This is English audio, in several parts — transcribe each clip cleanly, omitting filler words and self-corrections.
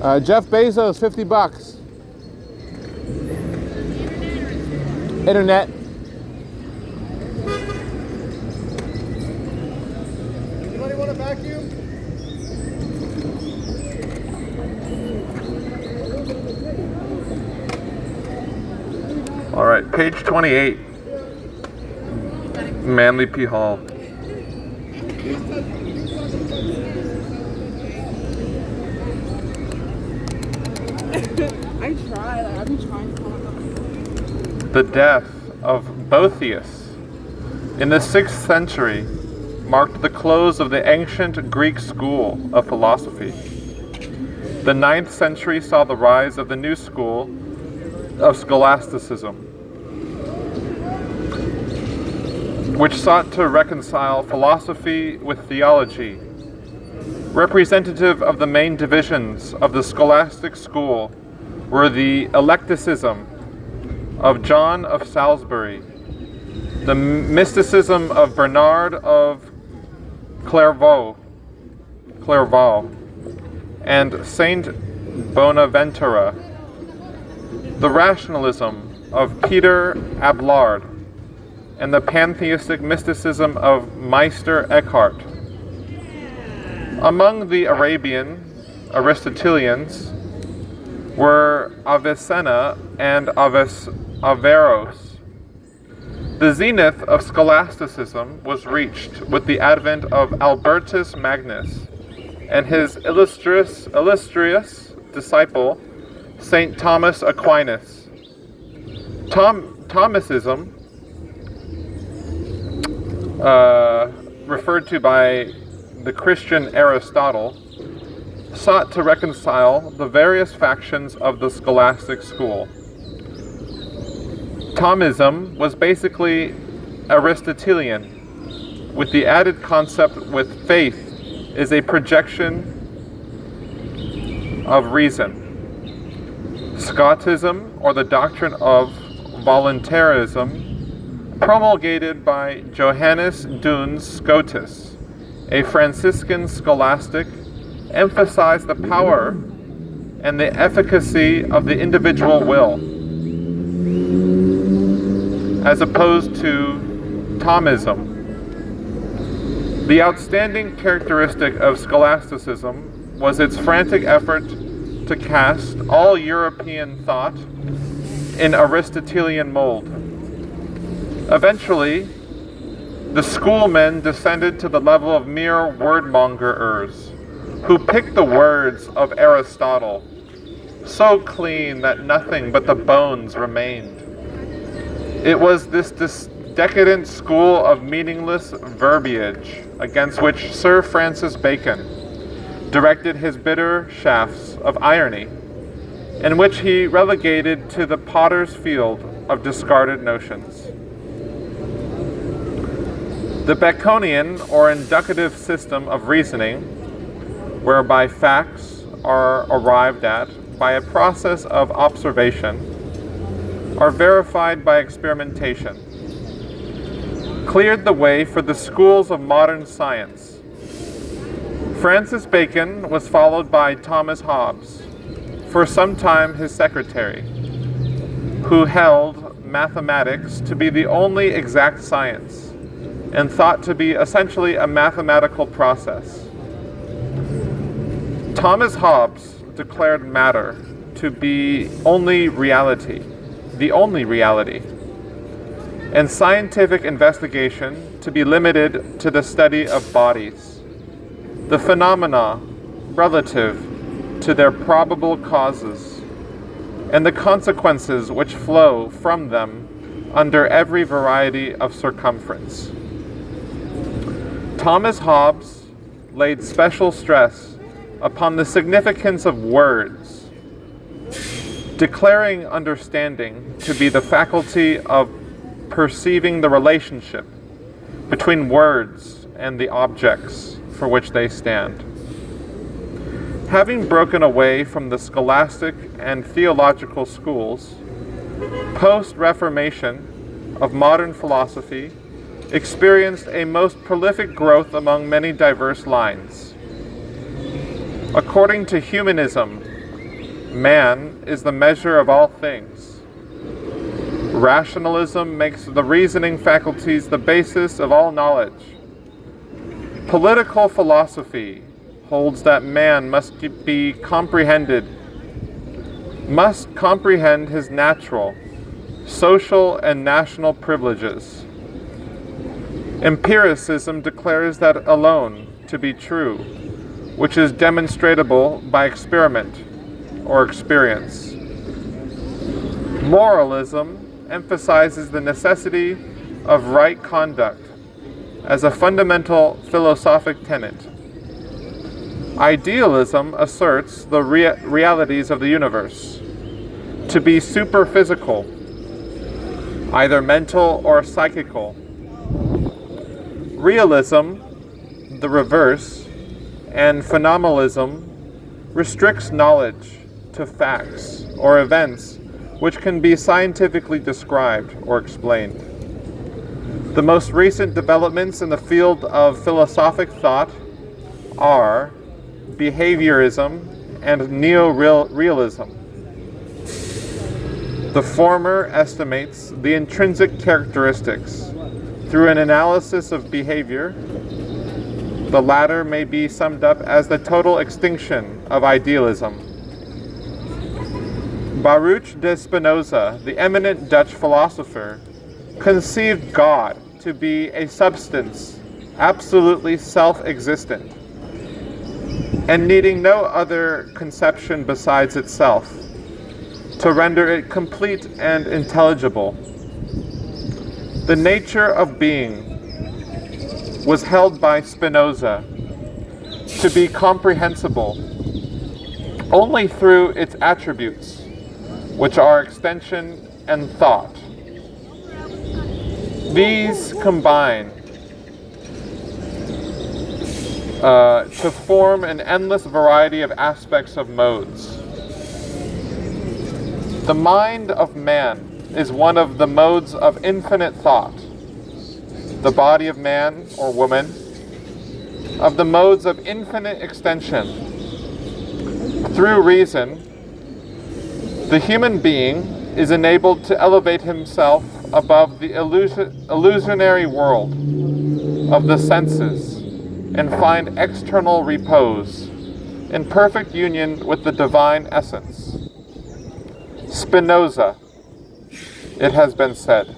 Jeff Bezos, $50. Internet. Anybody want a vacuum? All right, page 28. Manly P. Hall. I try. I've been trying to come up. The death of Boethius in the 6th century marked the close of the ancient Greek school of philosophy. The 9th century saw the rise of the new school of scholasticism, which sought to reconcile philosophy with theology. Representative of the main divisions of the scholastic school were the eclecticism of John of Salisbury, the mysticism of Bernard of Clairvaux, and Saint Bonaventura, the rationalism of Peter Abelard, and the pantheistic mysticism of Meister Eckhart. Among the Arabian Aristotelians were Avicenna and Averroes. The zenith of scholasticism was reached with the advent of Albertus Magnus and his illustrious disciple, St. Thomas Aquinas. Thomism, referred to by the Christian Aristotle, sought to reconcile the various factions of the scholastic school. Thomism was basically Aristotelian, with the added concept with faith is a projection of reason. Scotism, or the doctrine of voluntarism, promulgated by Johannes Duns Scotus, a Franciscan scholastic, emphasized the power and the efficacy of the individual will, as opposed to Thomism. The outstanding characteristic of scholasticism was its frantic effort to cast all European thought in Aristotelian mold. Eventually, the schoolmen descended to the level of mere wordmongerers, who picked the words of Aristotle so clean that nothing but the bones remained. It was this decadent school of meaningless verbiage against which Sir Francis Bacon directed his bitter shafts of irony, in which he relegated to the potter's field of discarded notions. The Baconian or inducative system of reasoning, whereby facts are arrived at by a process of observation, are verified by experimentation, cleared the way for the schools of modern science. Francis Bacon was followed by Thomas Hobbes, for some time his secretary, who held mathematics to be the only exact science and thought to be essentially a mathematical process. Thomas Hobbes declared matter to be only reality, the only reality, and scientific investigation to be limited to the study of bodies, the phenomena relative to their probable causes, and the consequences which flow from them under every variety of circumference. Thomas Hobbes laid special stress upon the significance of words, declaring understanding to be the faculty of perceiving the relationship between words and the objects for which they stand. Having broken away from the scholastic and theological schools, post-Reformation of modern philosophy experienced a most prolific growth among many diverse lines. According to humanism, Man is the measure of all things. Rationalism makes the reasoning faculties the basis of all knowledge. Political philosophy holds that man must comprehend his natural, social, and national privileges. Empiricism declares that alone to be true, which is demonstrable by experiment or experience. Moralism emphasizes the necessity of right conduct as a fundamental philosophic tenet. Idealism asserts the realities of the universe to be superphysical, either mental or psychical. Realism, the reverse, and phenomenalism restricts knowledge to facts or events which can be scientifically described or explained. The most recent developments in the field of philosophic thought are behaviorism and neo-realism. The former estimates the intrinsic characteristics through an analysis of behavior. The latter may be summed up as the total extinction of idealism. Baruch de Spinoza, the eminent Dutch philosopher, conceived God to be a substance absolutely self-existent and needing no other conception besides itself to render it complete and intelligible. The nature of being was held by Spinoza to be comprehensible only through its attributes, which are extension and thought. These combine to form an endless variety of aspects of modes. The mind of man is one of the modes of infinite thought. The body of man or woman of the modes of infinite extension. Through reason, the human being is enabled to elevate himself above the illusionary world of the senses and find external repose in perfect union with the divine essence. Spinoza, it has been said,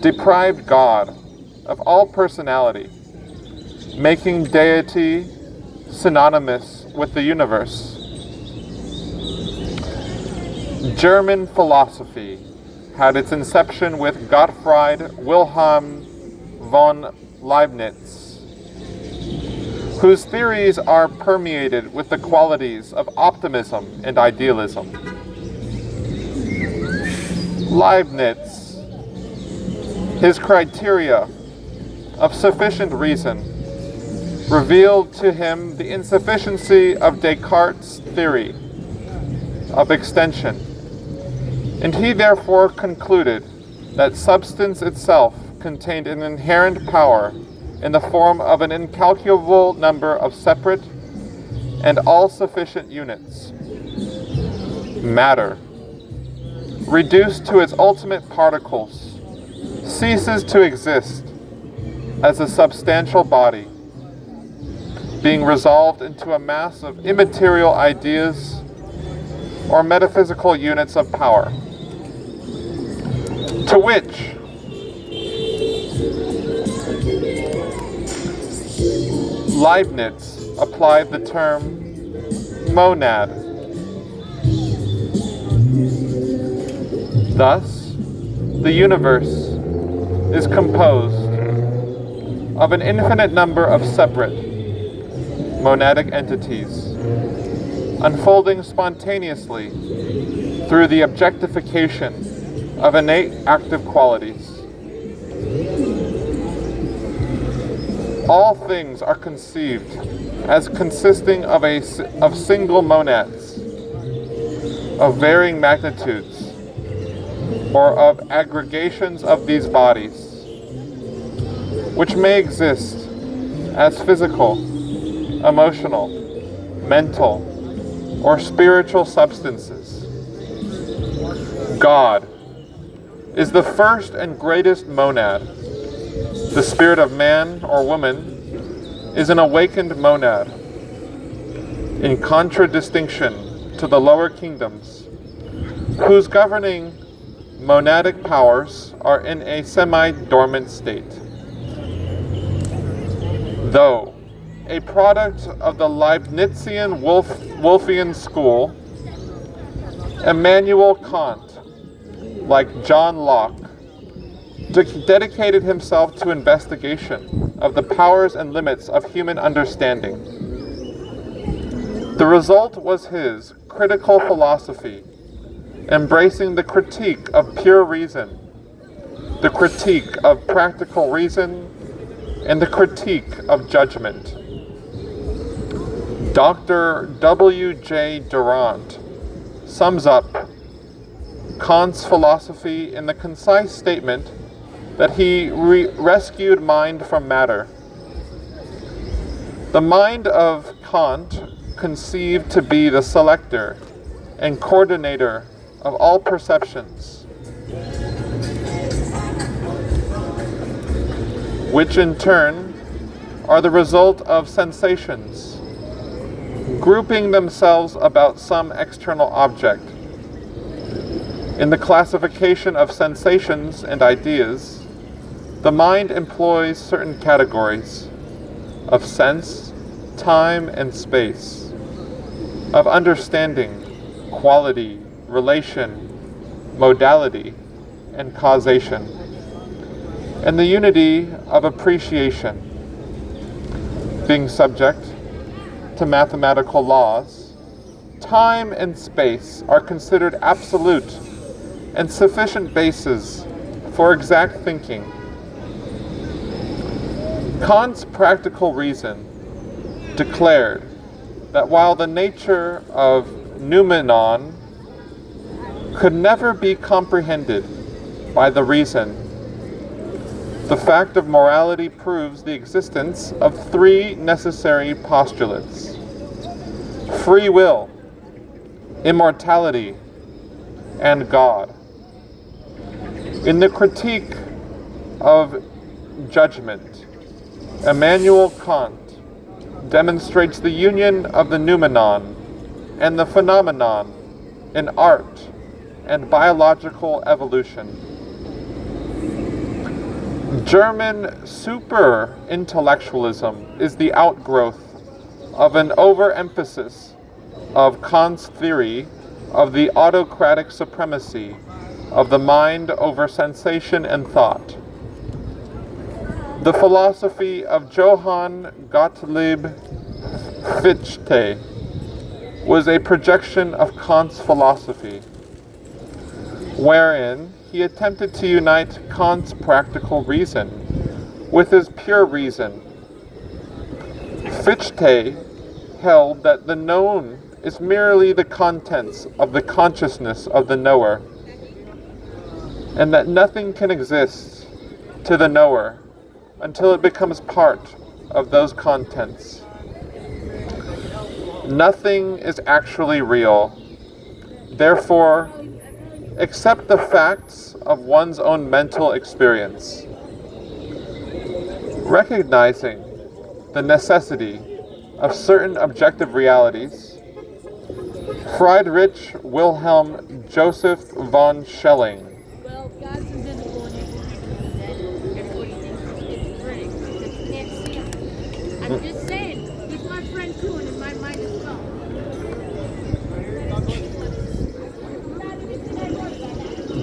deprived God of all personality, making deity synonymous with the universe. German philosophy had its inception with Gottfried Wilhelm von Leibniz, whose theories are permeated with the qualities of optimism and idealism. Leibniz, his criteria of sufficient reason, revealed to him the insufficiency of Descartes' theory of extension, and he therefore concluded that substance itself contained an inherent power in the form of an incalculable number of separate and all-sufficient units. Matter, reduced to its ultimate particles, ceases to exist as a substantial body, being resolved into a mass of immaterial ideas or metaphysical units of power, to which Leibniz applied the term monad. Thus, the universe is composed of an infinite number of separate monadic entities, unfolding spontaneously through the objectification of innate active qualities. All things are conceived as consisting of single monads, of varying magnitudes, or of aggregations of these bodies, which may exist as physical, emotional, mental, or spiritual substances. God is the first and greatest monad. The spirit of man or woman is an awakened monad, in contradistinction to the lower kingdoms, whose governing monadic powers are in a semi-dormant state. Though a product of the Leibnizian Wolffian school, Immanuel Kant, like John Locke, dedicated himself to investigation of the powers and limits of human understanding. The result was his critical philosophy, embracing the critique of pure reason, the critique of practical reason, and the critique of judgment. Dr. W.J. Durant sums up Kant's philosophy in the concise statement that he rescued mind from matter. The mind of Kant, conceived to be the selector and coordinator of all perceptions, which in turn are the result of sensations, grouping themselves about some external object. In the classification of sensations and ideas, the mind employs certain categories of sense, time, and space, of understanding, quality, relation, modality, and causation, and the unity of appreciation. Being subject to mathematical laws, time and space are considered absolute and sufficient bases for exact thinking. Kant's practical reason declared that while the nature of noumenon could never be comprehended by the reason, the fact of morality proves the existence of three necessary postulates: free will, immortality, and God. In the critique of judgment, Immanuel Kant demonstrates the union of the noumenon and the phenomenon in art and biological evolution. German super-intellectualism is the outgrowth of an overemphasis of Kant's theory of the autocratic supremacy of the mind over sensation and thought. The philosophy of Johann Gottlieb Fichte was a projection of Kant's philosophy, wherein he attempted to unite Kant's practical reason with his pure reason. Fichte held that the known is merely the contents of the consciousness of the knower, and that nothing can exist to the knower until it becomes part of those contents. Nothing is actually real. Therefore, accept the facts of one's own mental experience. Recognizing the necessity of certain objective realities, Friedrich Wilhelm Joseph von Schelling Well, God's invisible and everybody thinks it's schizophrenic because you can't see him. I'm just saying, he's my friend too, and in my mind as well.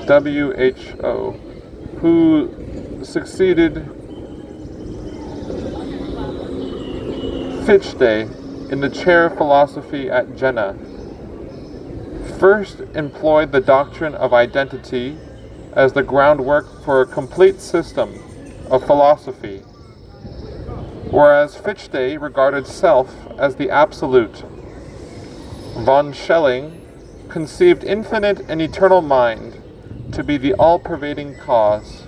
WHO, who succeeded Fichte in the chair of philosophy at Jena, first employed the doctrine of identity as the groundwork for a complete system of philosophy, whereas Fichte regarded self as the absolute. Von Schelling conceived infinite and eternal mind to be the all-pervading cause.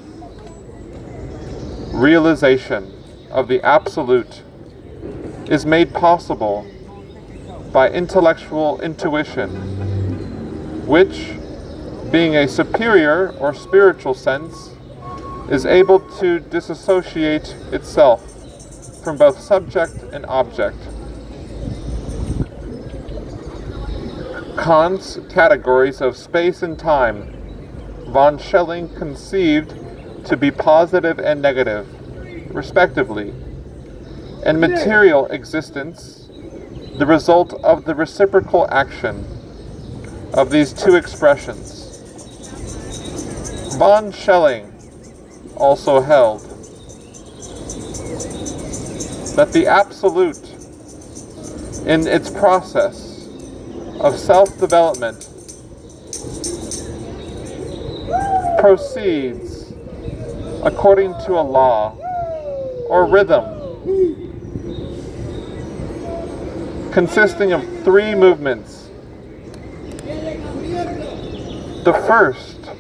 Realization of the absolute is made possible by intellectual intuition, which, being a superior or spiritual sense, is able to disassociate itself from both subject and object. Kant's categories of space and time, von Schelling conceived to be positive and negative, respectively, and material existence, the result of the reciprocal action of these two expressions. Von Schelling also held that the absolute, in its process of self-development, proceeds according to a law or rhythm consisting of three movements. The first,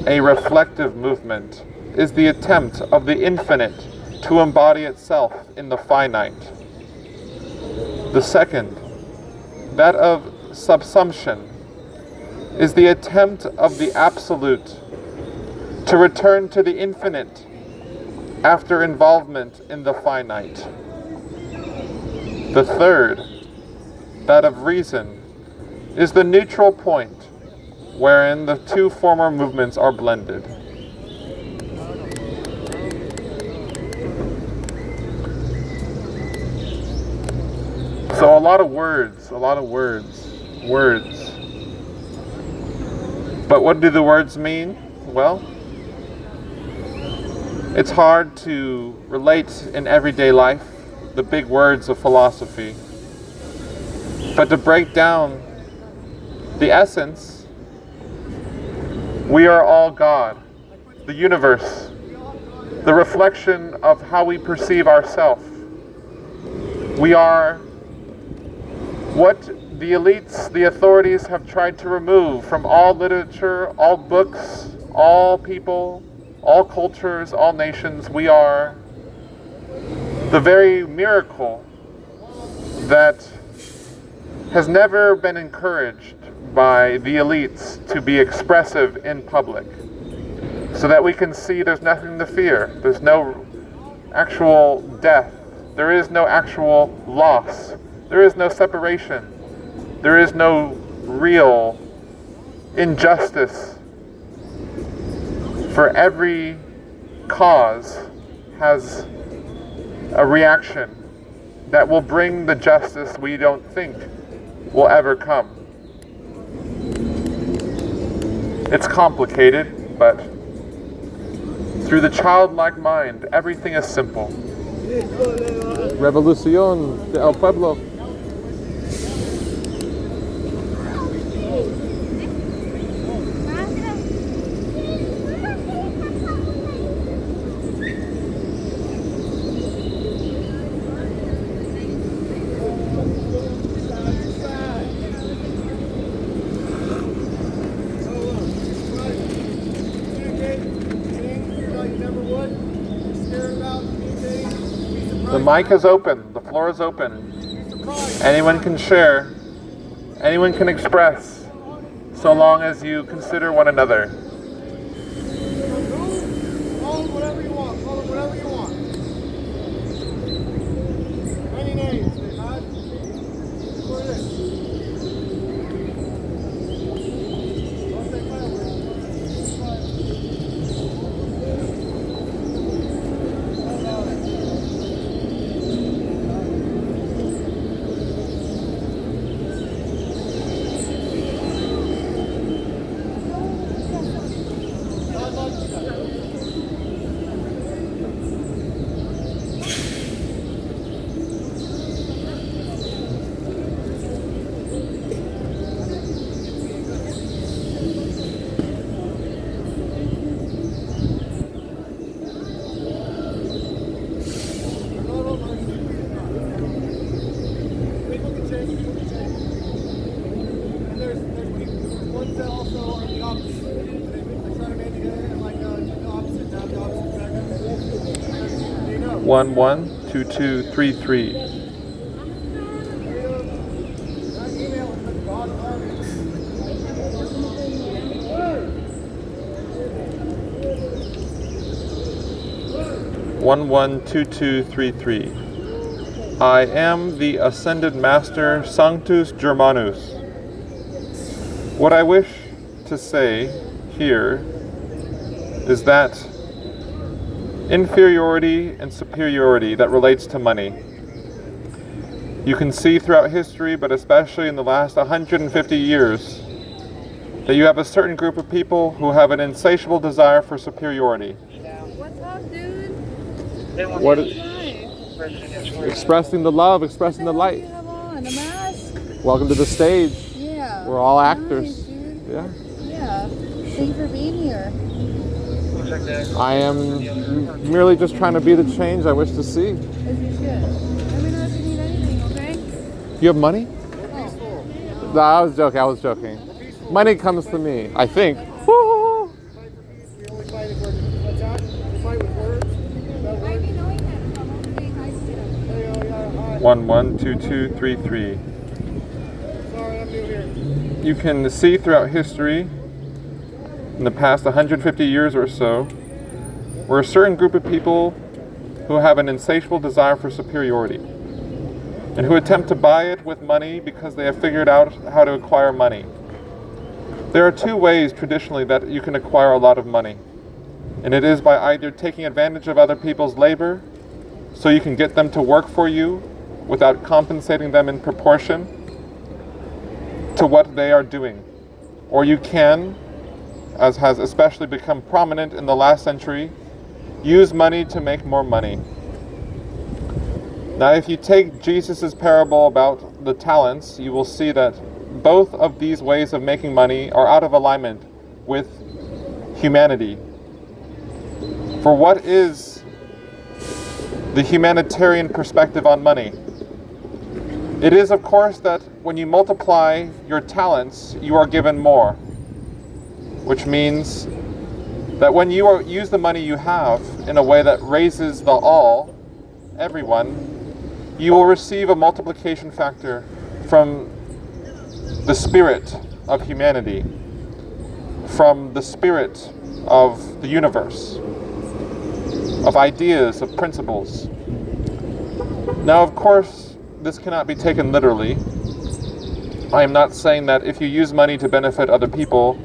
a reflective movement, is the attempt of the infinite to embody itself in the finite. The second, that of subsumption, is the attempt of the absolute to return to the infinite after involvement in the finite. The third, that of reason, is the neutral point wherein the two former movements are blended. So a lot of words. But what do the words mean? Well, it's hard to relate in everyday life the big words of philosophy. But to break down the essence, we are all God, the universe, the reflection of how we perceive ourselves. We are what the elites, the authorities have tried to remove from all literature, all books, all people, all cultures, all nations. We are the very miracle that has never been encouraged by the elites to be expressive in public, so that we can see there's nothing to fear. There's no actual death. There is no actual loss. There is no separation. There is no real injustice. For every cause has a reaction that will bring the justice we don't think will ever come. It's complicated, but through the childlike mind, everything is simple. Revolución de El Pueblo. The mic is open. The floor is open. Anyone can share. Anyone can express, so long as you consider one another. Call them whatever you want. Call them whatever you want. Any names, they had. What it is. Don't say fireworks. One, 1 1 2 2 3 3. 112233. I am the Ascended Master Sanctus Germanus. What I wish to say here is that inferiority and superiority that relates to money. You can see throughout history, but especially in the last 150 years, that you have a certain group of people who have an insatiable desire for superiority. What's up, dude? What? Hi. Expressing the love, expressing the What do you light. have on? A mask? Welcome to the stage. Yeah. We're all Nice, actors. dude. Yeah. Yeah. Thank you for being here. I am merely just trying to be the change I wish to see. As you should. Let me know if you need anything, okay? You have money? Peaceful. No, I was joking. Money comes to me, I think. Woo! Fight for peace. We only fight if we're attacked. We fight with words. No Why are words. you knowing that? I'm only saying hi to them. Hey, oh, yeah, hi. 112233. Sorry, I'm new here. You can see throughout history, in the past 150 years or so, where a certain group of people who have an insatiable desire for superiority and who attempt to buy it with money because they have figured out how to acquire money. There are two ways traditionally that you can acquire a lot of money, and it is by either taking advantage of other people's labor so you can get them to work for you without compensating them in proportion to what they are doing, or you can, as has especially become prominent in the last century, use money to make more money. Now, if you take Jesus' parable about the talents, you will see that both of these ways of making money are out of alignment with humanity. For what is the humanitarian perspective on money? It is, of course, that when you multiply your talents, you are given more. Which means that when you use the money you have in a way that raises the all, everyone, you will receive a multiplication factor from the spirit of humanity, from the spirit of the universe, of ideas, of principles. Now, of course, this cannot be taken literally. I am not saying that if you use money to benefit other people,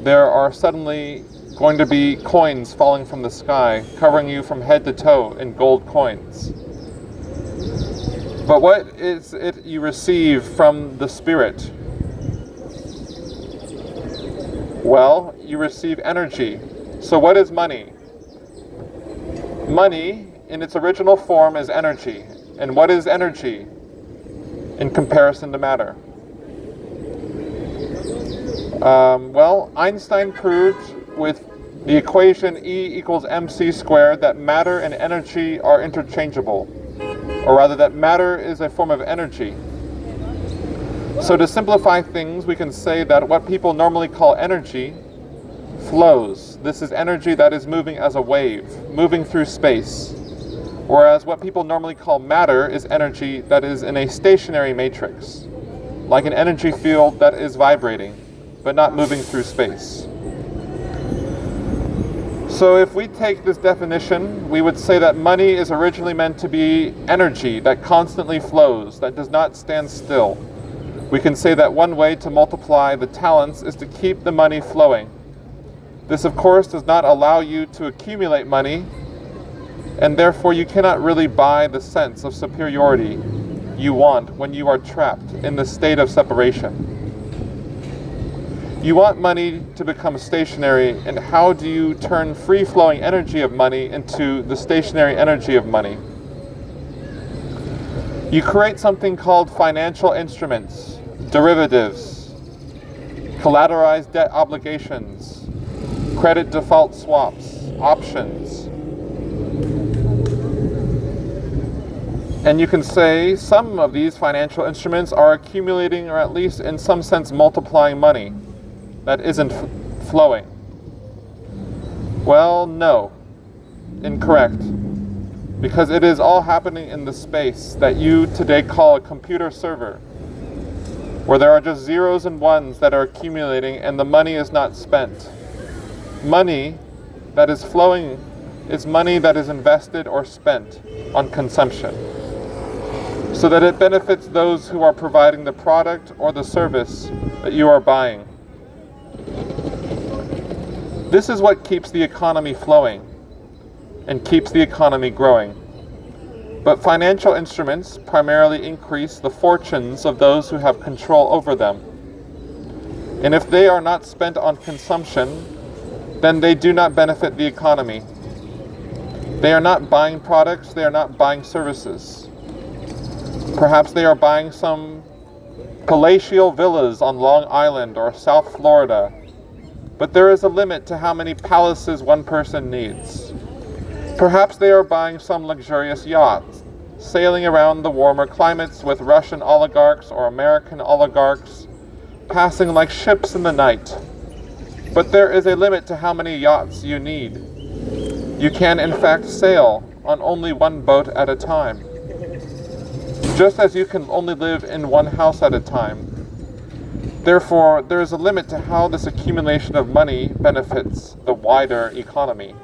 there are suddenly going to be coins falling from the sky, covering you from head to toe in gold coins. But what is it you receive from the Spirit? Well, you receive energy. So what is money? Money, in its original form, is energy. And what is energy in comparison to matter? Well, Einstein proved with the equation E equals mc squared that matter and energy are interchangeable, or rather that matter is a form of energy. So to simplify things, we can say that what people normally call energy flows. This is energy that is moving as a wave, moving through space. Whereas what people normally call matter is energy that is in a stationary matrix, like an energy field that is vibrating, but not moving through space. So if we take this definition, we would say that money is originally meant to be energy that constantly flows, that does not stand still. We can say that one way to multiply the talents is to keep the money flowing. This, of course, does not allow you to accumulate money, and therefore you cannot really buy the sense of superiority you want when you are trapped in the state of separation. You want money to become stationary, and how do you turn free-flowing energy of money into the stationary energy of money? You create something called financial instruments, derivatives, collateralized debt obligations, credit default swaps, options. And you can say some of these financial instruments are accumulating, or at least in some sense multiplying money that isn't flowing. Well, no. Incorrect. Because it is all happening in the space that you today call a computer server, where there are just zeros and ones that are accumulating and the money is not spent. Money that is flowing is money that is invested or spent on consumption, so that it benefits those who are providing the product or the service that you are buying. This is what keeps the economy flowing and keeps the economy growing. But financial instruments primarily increase the fortunes of those who have control over them. And if they are not spent on consumption, then they do not benefit the economy. They are not buying products, they are not buying services. Perhaps they are buying some palatial villas on Long Island or South Florida, but there is a limit to how many palaces one person needs. Perhaps they are buying some luxurious yacht, sailing around the warmer climates with Russian oligarchs or American oligarchs, passing like ships in the night. But there is a limit to how many yachts you need. You can in fact sail on only one boat at a time. Just as you can only live in one house at a time. Therefore, there is a limit to how this accumulation of money benefits the wider economy.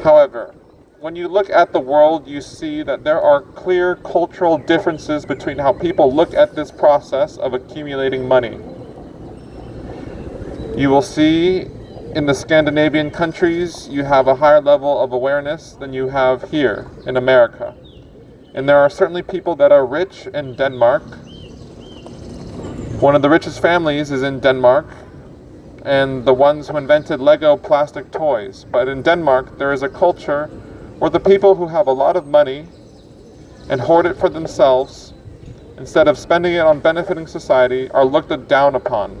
However, when you look at the world, you see that there are clear cultural differences between how people look at this process of accumulating money. You will see in the Scandinavian countries, you have a higher level of awareness than you have here in America. And there are certainly people that are rich in Denmark. One of the richest families is in Denmark, and the ones who invented Lego plastic toys. But in Denmark, there is a culture where the people who have a lot of money and hoard it for themselves, instead of spending it on benefiting society, are looked down upon.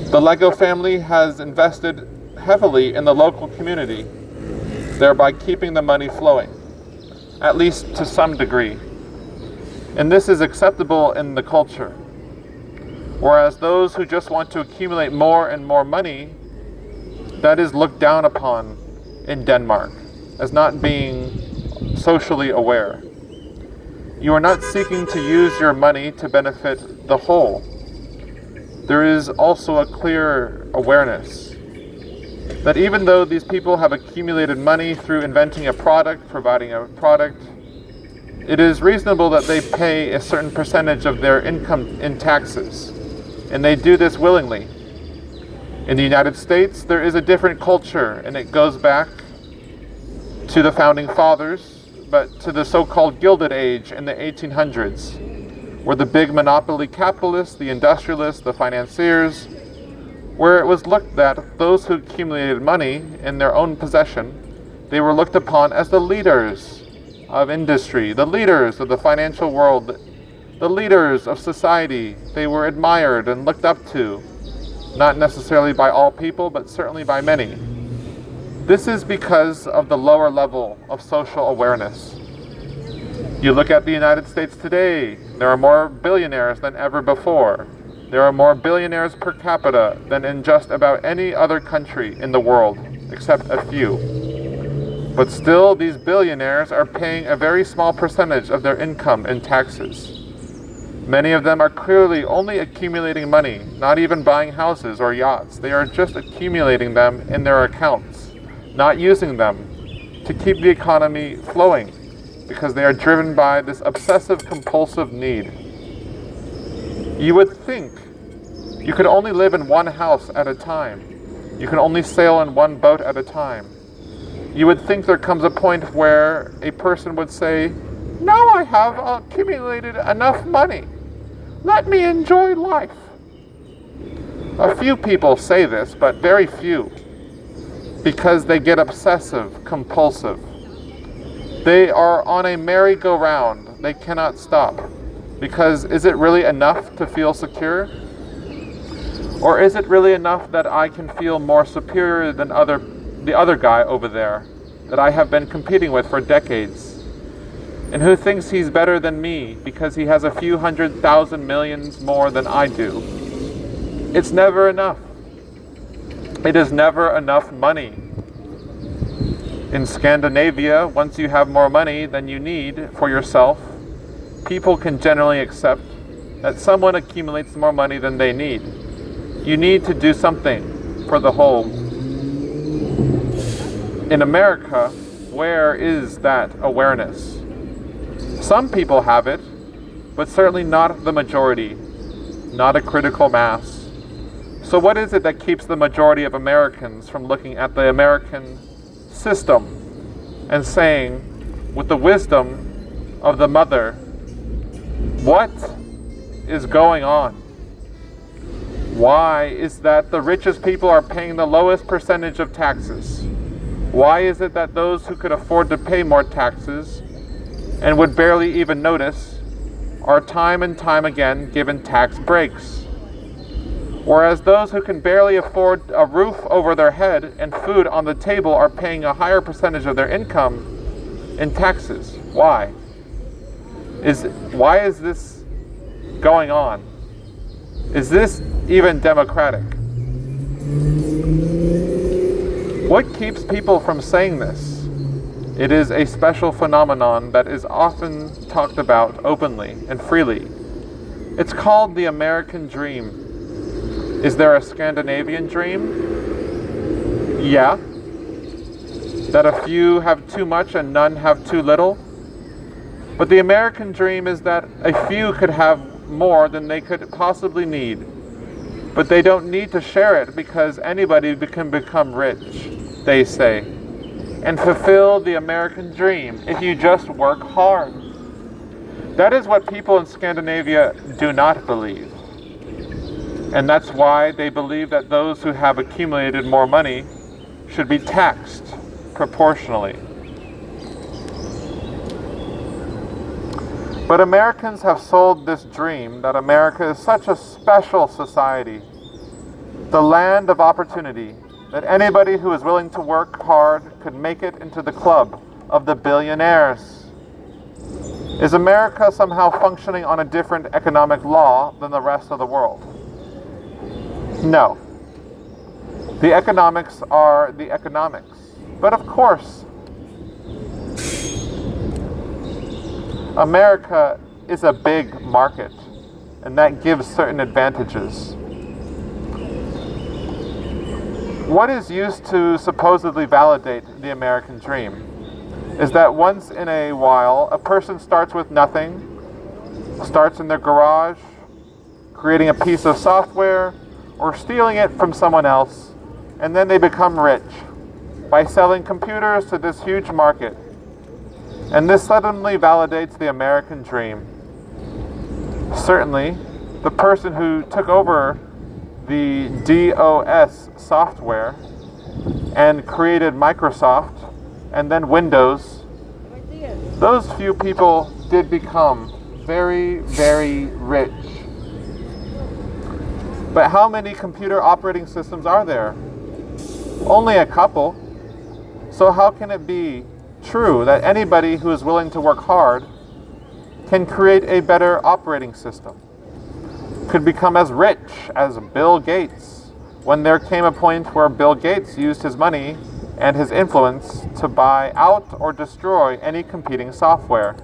The Lego family has invested heavily in the local community, thereby keeping the money flowing, at least to some degree. And this is acceptable in the culture. Whereas those who just want to accumulate more and more money, that is looked down upon in Denmark as not being socially aware. You are not seeking to use your money to benefit the whole. There is also a clear awareness that even though these people have accumulated money through inventing a product, providing a product, it is reasonable that they pay a certain percentage of their income in taxes, and they do this willingly. In the United States, there is a different culture, and it goes back to the Founding Fathers, but to the so-called Gilded Age in the 1800s, where the big monopoly capitalists, the industrialists, the financiers, where it was looked at those who accumulated money in their own possession, they were looked upon as the leaders of industry, the leaders of the financial world, the leaders of society. They were admired and looked up to, not necessarily by all people, but certainly by many. This is because of the lower level of social awareness. You look at the United States today, there are more billionaires than ever before. There are more billionaires per capita than in just about any other country in the world, except a few. But still, these billionaires are paying a very small percentage of their income in taxes. Many of them are clearly only accumulating money, not even buying houses or yachts. They are just accumulating them in their accounts, not using them to keep the economy flowing, because they are driven by this obsessive compulsive need. You would think you could only live in one house at a time. You can only sail in one boat at a time. You would think there comes a point where a person would say, "Now I have accumulated enough money. Let me enjoy life." A few people say this, but very few, because they get obsessive, compulsive. They are on a merry-go-round. They cannot stop. Because is it really enough to feel secure? Or is it really enough that I can feel more superior than the other guy over there that I have been competing with for decades, and who thinks he's better than me because he has a few 100,000 millions more than I do? It's never enough. It is never enough money. In Scandinavia, once you have more money than you need for yourself, people can generally accept that someone accumulates more money than they need. You need to do something for the whole. In America, where is that awareness? Some people have it, but certainly not the majority, not a critical mass. So what is it that keeps the majority of Americans from looking at the American system and saying, with the wisdom of the mother, what is going on? Why is that the richest people are paying the lowest percentage of taxes? Why is it that those who could afford to pay more taxes and would barely even notice are time and time again given tax breaks? Whereas those who can barely afford a roof over their head and food on the table are paying a higher percentage of their income in taxes. Why? Why is this going on? Is this even democratic? What keeps people from saying this? It is a special phenomenon that is often talked about openly and freely. It's called the American dream. Is there a Scandinavian dream? Yeah. That a few have too much and none have too little? But the American dream is that a few could have more than they could possibly need. But they don't need to share it because anybody can become rich, they say, and fulfill the American dream if you just work hard. That is what people in Scandinavia do not believe. And that's why they believe that those who have accumulated more money should be taxed proportionally. But Americans have sold this dream that America is such a special society, the land of opportunity, that anybody who is willing to work hard could make it into the club of the billionaires. Is America somehow functioning on a different economic law than the rest of the world? No. The economics are the economics. But of course, America is a big market, and that gives certain advantages. What is used to supposedly validate the American dream is that once in a while, a person starts with nothing, starts in their garage, creating a piece of software, or stealing it from someone else, and then they become rich by selling computers to this huge market. And this suddenly validates the American dream. Certainly, the person who took over the DOS software and created Microsoft and then Windows, those few people did become very, very rich. But how many computer operating systems are there? Only a couple. So how can it be true that anybody who is willing to work hard can create a better operating system? Could become as rich as Bill Gates, when there came a point where Bill Gates used his money and his influence to buy out or destroy any competing software.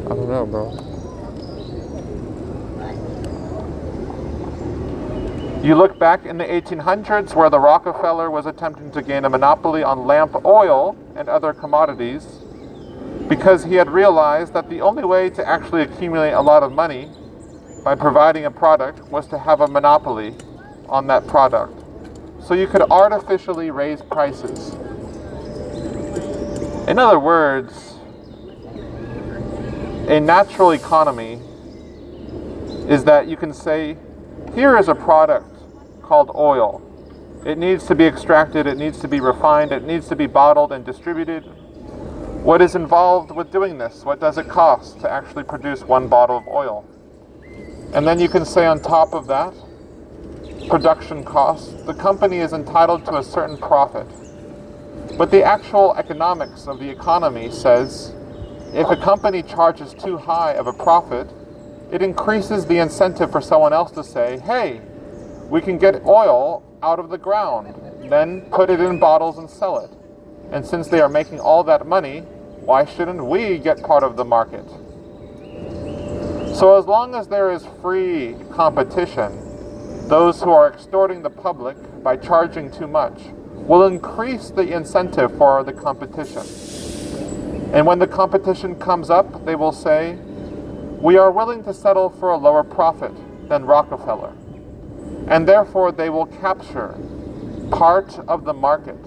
I don't know, bro. You look back in the 1800s where the Rockefeller was attempting to gain a monopoly on lamp oil and other commodities because he had realized that the only way to actually accumulate a lot of money by providing a product was to have a monopoly on that product. So you could artificially raise prices. In other words, a natural economy is that you can say, here is a product called oil. It needs to be extracted, it needs to be refined, it needs to be bottled and distributed. What is involved with doing this? What does it cost to actually produce one bottle of oil? And then you can say on top of that, production costs, the company is entitled to a certain profit. But the actual economics of the economy says, if a company charges too high of a profit, it increases the incentive for someone else to say, hey, we can get oil out of the ground, then put it in bottles and sell it. And since they are making all that money, why shouldn't we get part of the market? So as long as there is free competition, those who are extorting the public by charging too much will increase the incentive for the competition. And when the competition comes up, they will say, we are willing to settle for a lower profit than Rockefeller. And therefore they will capture part of the market.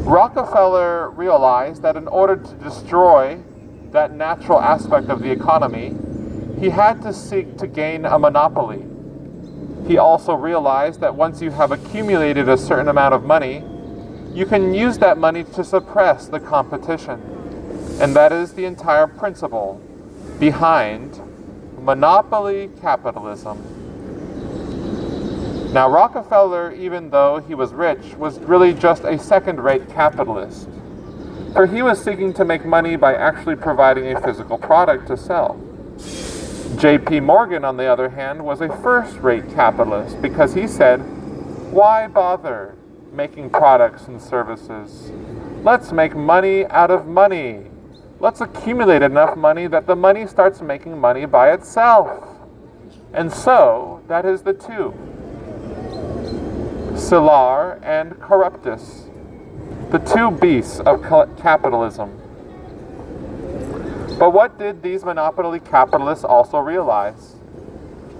Rockefeller realized that in order to destroy that natural aspect of the economy, he had to seek to gain a monopoly. He also realized that once you have accumulated a certain amount of money, you can use that money to suppress the competition. And that is the entire principle behind monopoly capitalism. Now, Rockefeller, even though he was rich, was really just a second-rate capitalist, for he was seeking to make money by actually providing a physical product to sell. J.P. Morgan, on the other hand, was a first-rate capitalist because he said, why bother making products and services? Let's make money out of money. Let's accumulate enough money that the money starts making money by itself. And so, that is the two. Sylar and Charybdis, the two beasts of capitalism. But what did these monopoly capitalists also realize?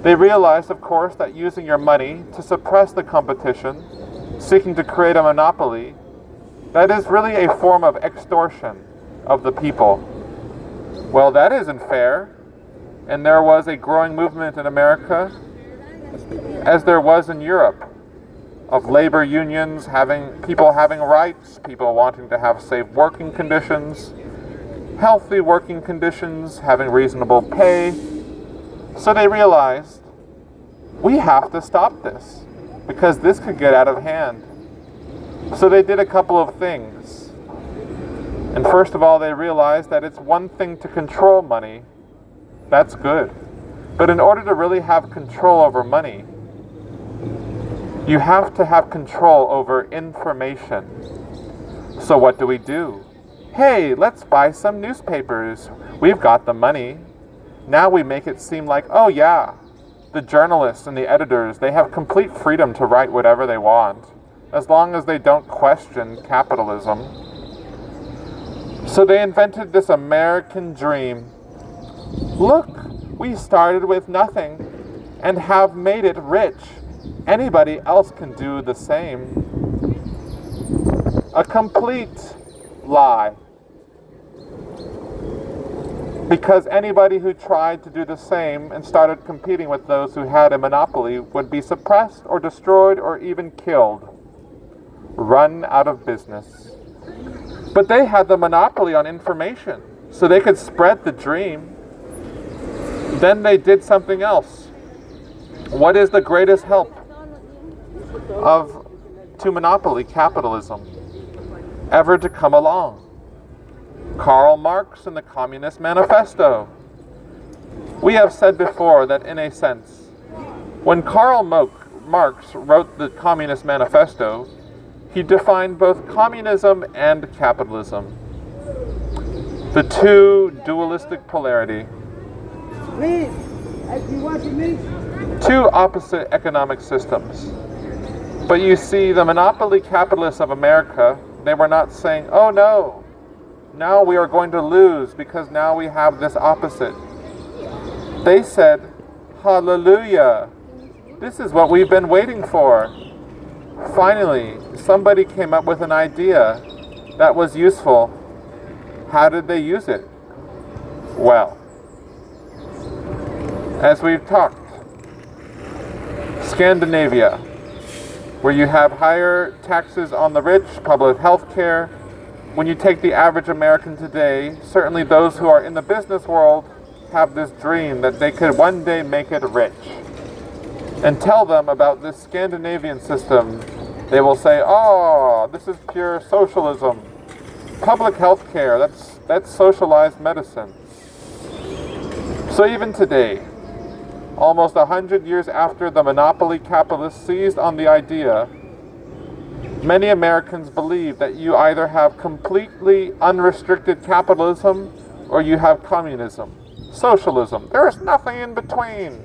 They realized, of course, that using your money to suppress the competition, seeking to create a monopoly, that is really a form of extortion of the people. Well, that isn't fair. And there was a growing movement in America, as there was in Europe, of labor unions, people having rights, people wanting to have safe working conditions, healthy working conditions, having reasonable pay. So they realized, we have to stop this, because this could get out of hand. So they did a couple of things. And first of all, they realized that it's one thing to control money. That's good. But in order to really have control over money, you have to have control over information. So what do? Hey, let's buy some newspapers. We've got the money. Now we make it seem like, oh yeah, the journalists and the editors, they have complete freedom to write whatever they want, as long as they don't question capitalism. So they invented this American dream. Look, we started with nothing and have made it rich. Anybody else can do the same. A complete lie. Because anybody who tried to do the same and started competing with those who had a monopoly would be suppressed or destroyed or even killed. Run out of business. But they had the monopoly on information, so they could spread the dream. Then they did something else. What is the greatest help to monopoly capitalism ever to come along? Karl Marx and the Communist Manifesto. We have said before that in a sense, when Karl Marx wrote the Communist Manifesto, he defined both communism and capitalism, the two dualistic polarity. Please, you watching me? Two opposite economic systems. But you see, the monopoly capitalists of America, they were not saying, oh no, now we are going to lose because now we have this opposite. They said, hallelujah, this is what we've been waiting for. Finally, somebody came up with an idea that was useful. How did they use it? Well, as we've talked, Scandinavia, where you have higher taxes on the rich, public health care. When you take the average American today, certainly those who are in the business world have this dream that they could one day make it rich. And tell them about this Scandinavian system, they will say, oh, this is pure socialism. Public health care, that's socialized medicine. So even today, almost 100 years after the monopoly capitalists seized on the idea, many Americans believe that you either have completely unrestricted capitalism or you have communism. socialism. There is nothing in between.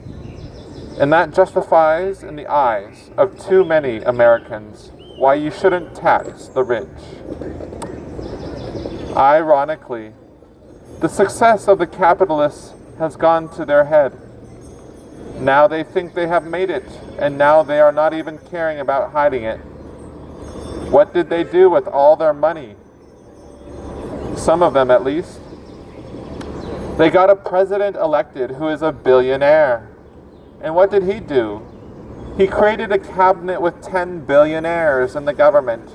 And that justifies, in the eyes of too many Americans, why you shouldn't tax the rich. Ironically, the success of the capitalists has gone to their head. Now they think they have made it, and now they are not even caring about hiding it. What did they do with all their money? Some of them, at least. They got a president elected who is a billionaire. And what did he do? He created a cabinet with 10 billionaires in the government.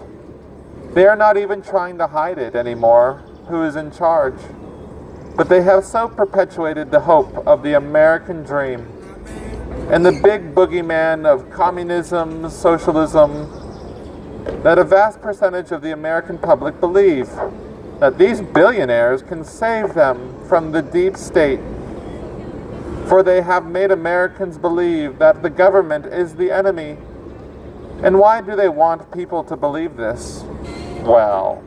They are not even trying to hide it anymore, who is in charge. But they have so perpetuated the hope of the American dream and the big boogeyman of communism, socialism, that a vast percentage of the American public believe that these billionaires can save them from the deep state. For they have made Americans believe that the government is the enemy. And why do they want people to believe this? Well,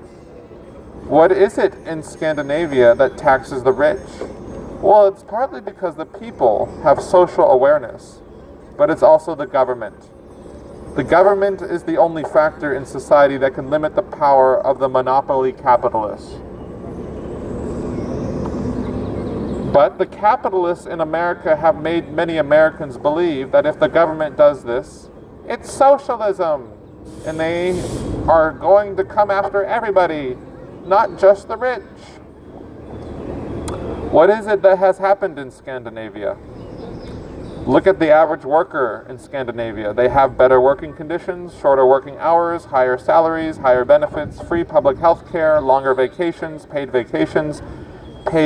what is it in Scandinavia that taxes the rich? Well, it's partly because the people have social awareness, but it's also the government. The government is the only factor in society that can limit the power of the monopoly capitalists. But the capitalists in America have made many Americans believe that if the government does this, it's socialism. And they are going to come after everybody, not just the rich. What is it that has happened in Scandinavia? Look at the average worker in Scandinavia. They have better working conditions, shorter working hours, higher salaries, higher benefits, free public health care, longer vacations, paid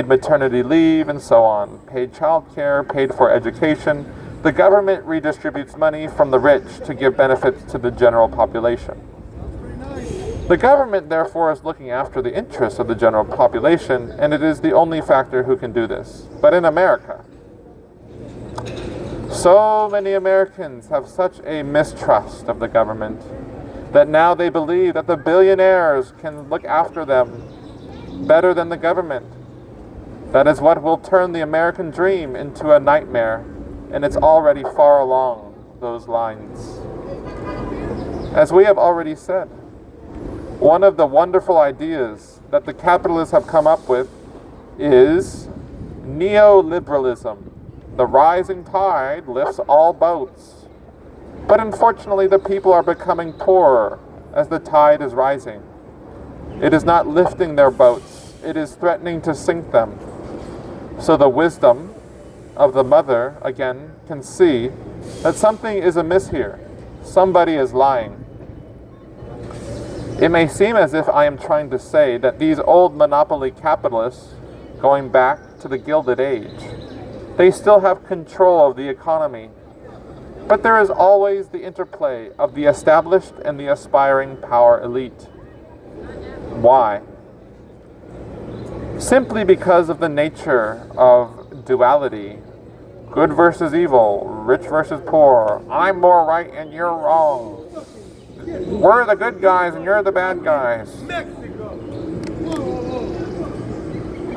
maternity leave, and so on. Paid childcare, paid for education. The government redistributes money from the rich to give benefits to the general population. The government, therefore, is looking after the interests of the general population, and it is the only factor who can do this. But in America, so many Americans have such a mistrust of the government that now they believe that the billionaires can look after them better than the government. That is what will turn the American dream into a nightmare, and it's already far along those lines. As we have already said, one of the wonderful ideas that the capitalists have come up with is neoliberalism. The rising tide lifts all boats. But unfortunately, the people are becoming poorer as the tide is rising. It is not lifting their boats, it is threatening to sink them. So the wisdom of the mother, again, can see that something is amiss here. Somebody is lying. It may seem as if I am trying to say that these old monopoly capitalists, going back to the Gilded Age, they still have control of the economy. But there is always the interplay of the established and the aspiring power elite. Why? Simply because of the nature of duality. Good versus evil, rich versus poor. I'm more right and you're wrong. We're the good guys and you're the bad guys.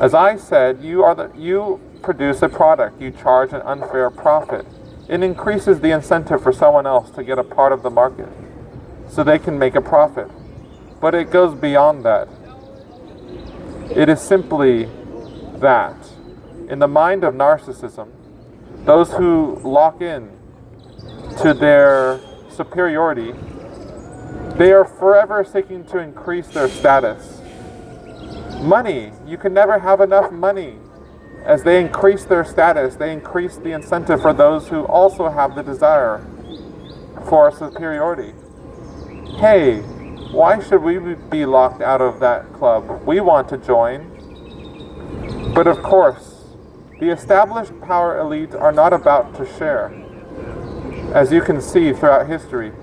As I said, you produce a product, you charge an unfair profit. It increases the incentive for someone else to get a part of the market so they can make a profit. But it goes beyond that. It is simply that. In the mind of narcissism, those who lock in to their superiority, they are forever seeking to increase their status. Money, you can never have enough money. As they increase their status, they increase the incentive for those who also have the desire for superiority. Hey, why should we be locked out of that club? We want to join. But of course, the established power elite are not about to share. As you can see throughout history,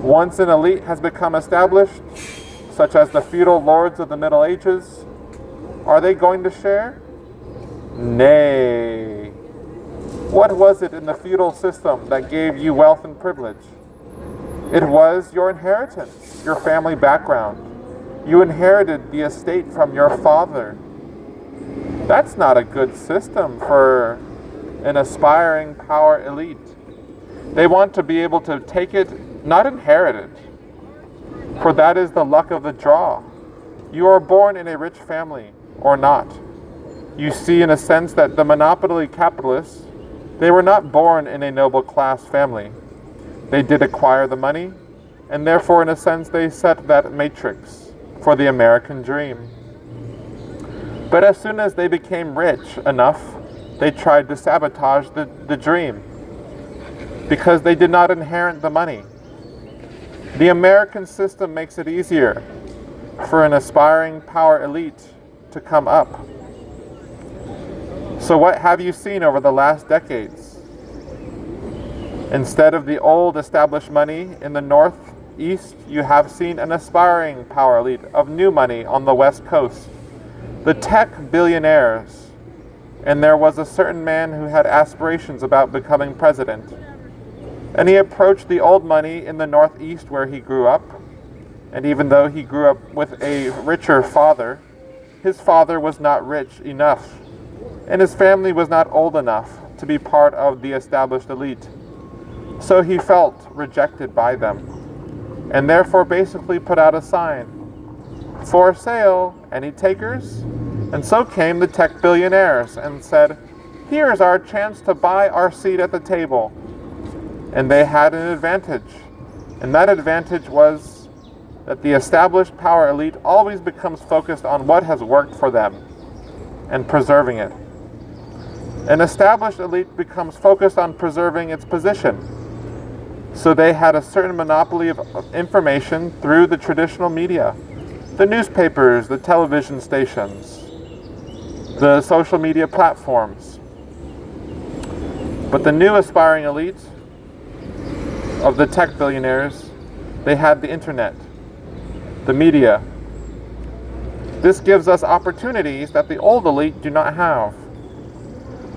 once an elite has become established, such as the feudal lords of the Middle Ages, are they going to share? Nay. What was it in the feudal system that gave you wealth and privilege? It was your inheritance, your family background. You inherited the estate from your father. That's not a good system for an aspiring power elite. They want to be able to take it, not inherit it, for that is the luck of the draw. You are born in a rich family or not. You see, in a sense, that the monopoly capitalists, they were not born in a noble class family. They did acquire the money, and therefore, in a sense, they set that matrix for the American dream. But as soon as they became rich enough, they tried to sabotage the dream because they did not inherit the money. The American system makes it easier for an aspiring power elite to come up. So what have you seen over the last decades? Instead of the old established money in the Northeast, you have seen an aspiring power elite of new money on the West Coast. The tech billionaires. And there was a certain man who had aspirations about becoming president. And he approached the old money in the Northeast where he grew up. And even though he grew up with a richer father, his father was not rich enough. And his family was not old enough to be part of the established elite. So he felt rejected by them. And therefore basically put out a sign, "For sale, any takers?" And so came the tech billionaires and said, "Here's our chance to buy our seat at the table." And they had an advantage. And that advantage was that the established power elite always becomes focused on what has worked for them and preserving it. An established elite becomes focused on preserving its position. So they had a certain monopoly of information through the traditional media, the newspapers, the television stations, the social media platforms. But the new aspiring elite of the tech billionaires, they had the internet, the media. This gives us opportunities that the old elite do not have.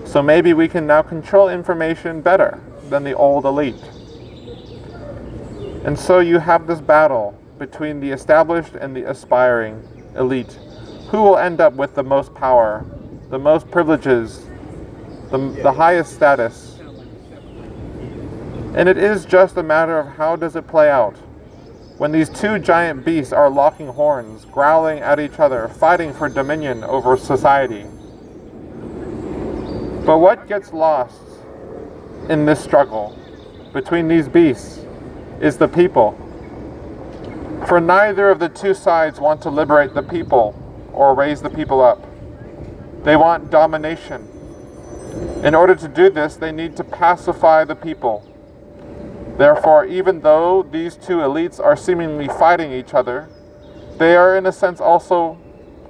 So maybe we can now control information better than the old elite. And so you have this battle between the established and the aspiring elite. Who will end up with the most power, the most privileges, the highest status? And it is just a matter of how does it play out. When these two giant beasts are locking horns, growling at each other, fighting for dominion over society. But what gets lost in this struggle between these beasts is the people. For neither of the two sides want to liberate the people or raise the people up. They want domination. In order to do this, they need to pacify the people. Therefore, even though these two elites are seemingly fighting each other, they are in a sense also,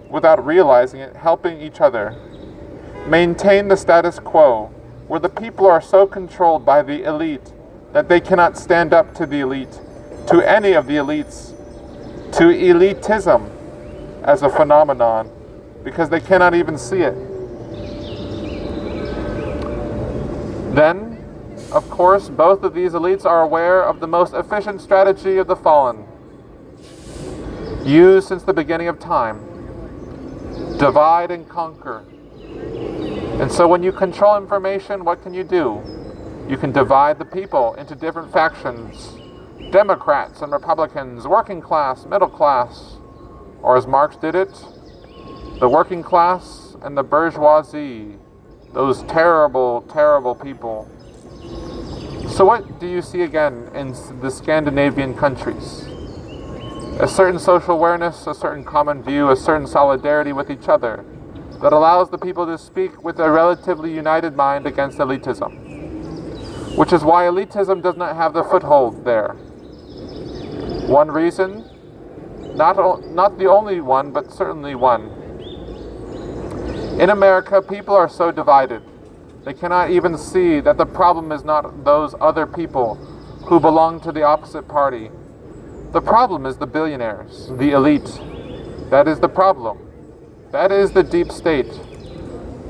without realizing it, helping each other maintain the status quo, where the people are so controlled by the elite that they cannot stand up to the elite, to any of the elites, to elitism as a phenomenon, because they cannot even see it. Then, of course, both of these elites are aware of the most efficient strategy of the fallen, used since the beginning of time: divide and conquer. And so when you control information, what can you do? You can divide the people into different factions: Democrats and Republicans, working class, middle class, or as Marx did it, the working class and the bourgeoisie, those terrible, terrible people. So what do you see again in the Scandinavian countries? A certain social awareness, a certain common view, a certain solidarity with each other that allows the people to speak with a relatively united mind against elitism. Which is why elitism does not have the foothold there. One reason, not the only one, but certainly one. In America, people are so divided. They cannot even see that the problem is not those other people who belong to the opposite party. The problem is the billionaires, the elite. That is the problem. That is the deep state.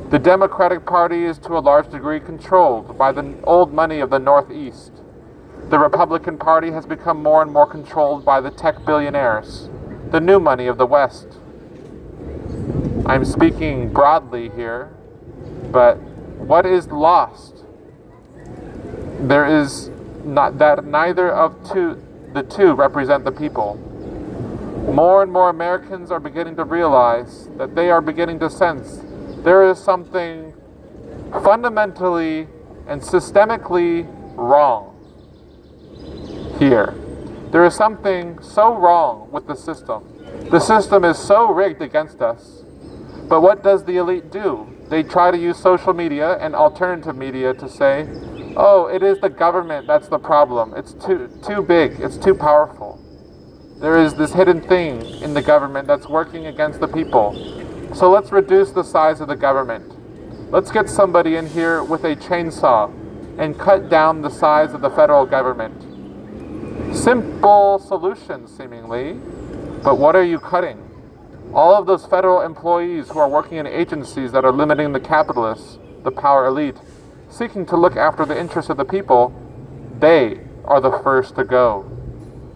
The Democratic Party is to a large degree controlled by the old money of the Northeast. The Republican Party has become more and more controlled by the tech billionaires, the new money of the West. I'm speaking broadly here, but what is lost? There is not that neither of the two represent the people. More and more Americans are beginning to realize that they are beginning to sense there is something fundamentally and systemically wrong here. There is something so wrong with the system. The system is so rigged against us. But what does the elite do? They try to use social media and alternative media to say, oh, it is the government that's the problem. It's too big. It's too powerful. There is this hidden thing in the government that's working against the people. So let's reduce the size of the government. Let's get somebody in here with a chainsaw and cut down the size of the federal government. Simple solution, seemingly, but what are you cutting? All of those federal employees who are working in agencies that are limiting the capitalists, the power elite, seeking to look after the interests of the people, they are the first to go.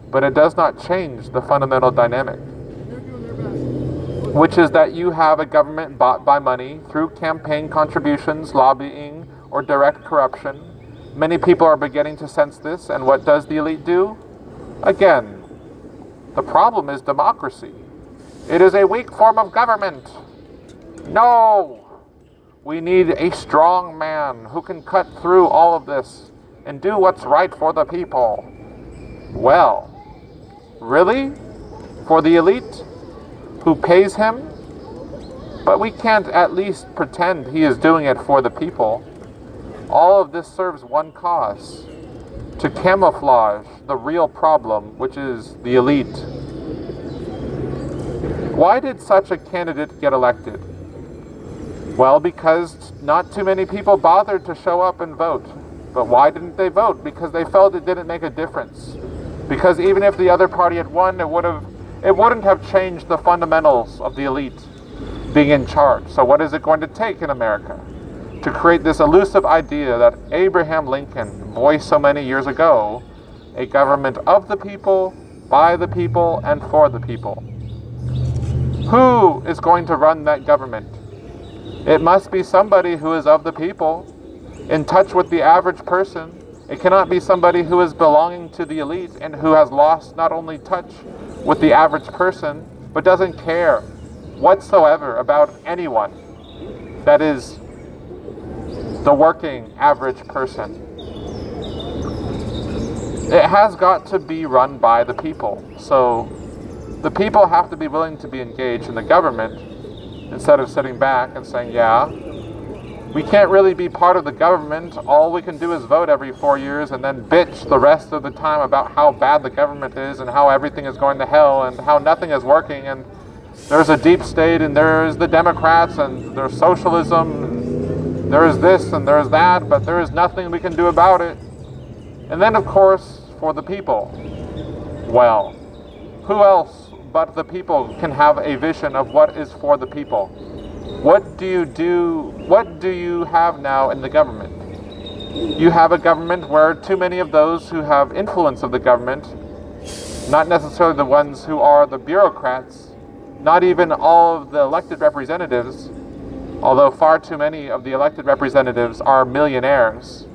But it does not change the fundamental dynamic, They're doing their best. which is that you have a government bought by money through campaign contributions, lobbying, or direct corruption. Many people are beginning to sense this, and what does the elite do? Again, the problem is democracy. It is a weak form of government. No! We need a strong man who can cut through all of this and do what's right for the people. Well, really? For the elite? Who pays him? But we can't at least pretend he is doing it for the people. All of this serves one cause: to camouflage the real problem, which is the elite. Why did such a candidate get elected? Well, because not too many people bothered to show up and vote. But why didn't they vote? Because they felt it didn't make a difference. Because even if the other party had won, it wouldn't have changed the fundamentals of the elite being in charge. So what is it going to take in America to create this elusive idea that Abraham Lincoln voiced so many years ago, a government of the people, by the people, and for the people? Who is going to run that government? It must be somebody who is of the people, in touch with the average person. It cannot be somebody who is belonging to the elite and who has lost not only touch with the average person, but doesn't care whatsoever about anyone. That is, the working average person. It has got to be run by the people. So the people have to be willing to be engaged in the government instead of sitting back and saying, yeah, we can't really be part of the government. All we can do is vote every 4 years and then bitch the rest of the time about how bad the government is and how everything is going to hell and how nothing is working and there's a deep state and there's the Democrats and there's socialism and there is this and there is that, but there is nothing we can do about it. And then, of course, for the people. Well, who else but the people can have a vision of what is for the people? What do you have now in the government? You have a government where too many of those who have influence of the government, not necessarily the ones who are the bureaucrats, not even all of the elected representatives, although far too many of the elected representatives are millionaires,